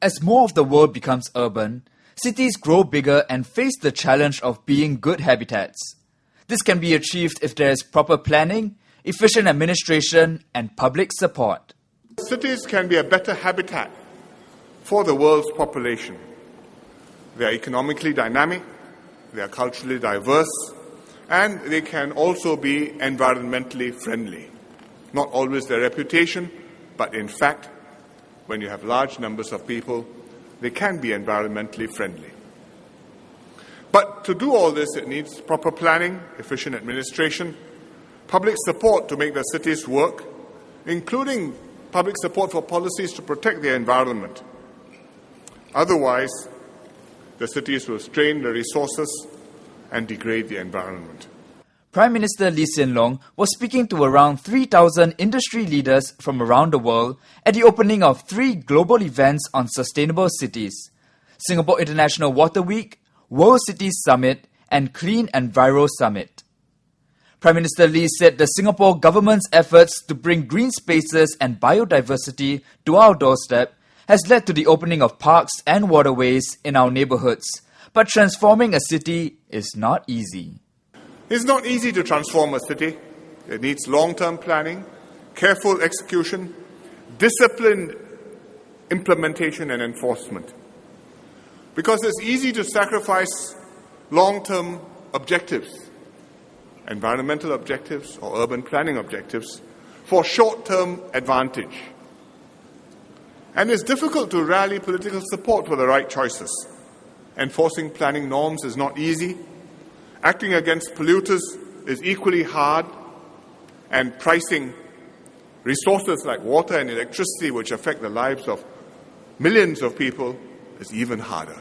As more of the world becomes urban, cities grow bigger and face the challenge of being good habitats. This can be achieved if there is proper planning, efficient administration, and public support. Cities can be a better habitat for the world's population. They are economically dynamic, they are culturally diverse, and they can also be environmentally friendly. Not always their reputation, but in fact, when you have large numbers of people, they can be environmentally friendly. But to do all this, it needs proper planning, efficient administration, public support to make the cities work, including public support for policies to protect the environment. Otherwise, the cities will strain the resources and degrade the environment. Prime Minister Lee Hsien Loong was speaking to around 3,000 industry leaders from around the world at the opening of 3 global events on sustainable cities: Singapore International Water Week, World Cities Summit, and Clean Enviro Summit. Prime Minister Lee said the Singapore government's efforts to bring green spaces and biodiversity to our doorstep has led to the opening of parks and waterways in our neighbourhoods. But transforming a city is not easy. It's not easy to transform a city. It needs long-term planning, careful execution, disciplined implementation and enforcement. Because it's easy to sacrifice long-term objectives, environmental objectives or urban planning objectives, for short-term advantage. And it's difficult to rally political support for the right choices. Enforcing planning norms is not easy. Acting against polluters is equally hard, and pricing resources like water and electricity, which affect the lives of millions of people, is even harder.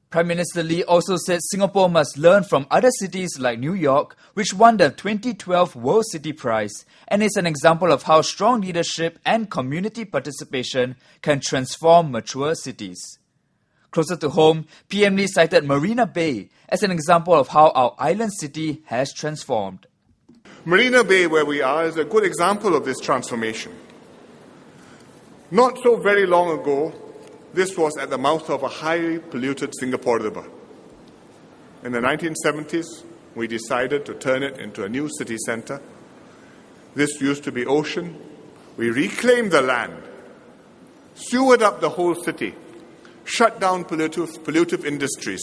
Prime Minister Lee also said Singapore must learn from other cities like New York, which won the 2012 World City Prize, and is an example of how strong leadership and community participation can transform mature cities. Closer to home, PM Lee cited Marina Bay as an example of how our island city has transformed. Marina Bay, where we are, is a good example of this transformation. Not so very long ago, this was at the mouth of a highly polluted Singapore River. In the 1970s, we decided to turn it into a new city centre. This used to be ocean. We reclaimed the land, sewered up the whole city, shut down pollutive industries,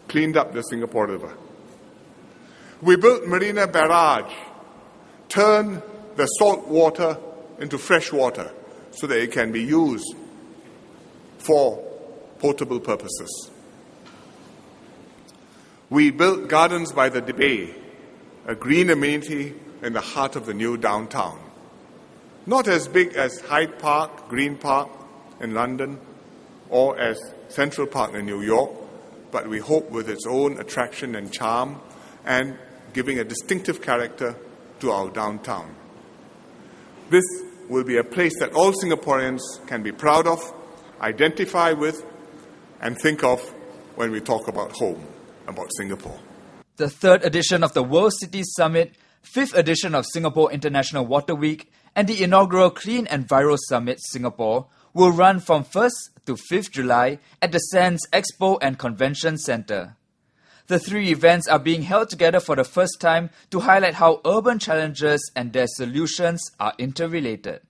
cleaned up the Singapore River. We built Marina Barrage, turned the salt water into fresh water so that it can be used for potable purposes. We built Gardens by the Bay, a green amenity in the heart of the new downtown. Not as big as Hyde Park, Green Park in London, or as Central Park in New York, but we hope with its own attraction and charm and giving a distinctive character to our downtown. This will be a place that all Singaporeans can be proud of, identify with, and think of when we talk about home, about Singapore. The 3rd edition of the World Cities Summit, 5th edition of Singapore International Water Week, and the inaugural Clean Enviro Summit Singapore will run from 1st to 5th July at the Sands Expo and Convention Centre. The 3 events are being held together for the first time to highlight how urban challenges and their solutions are interrelated.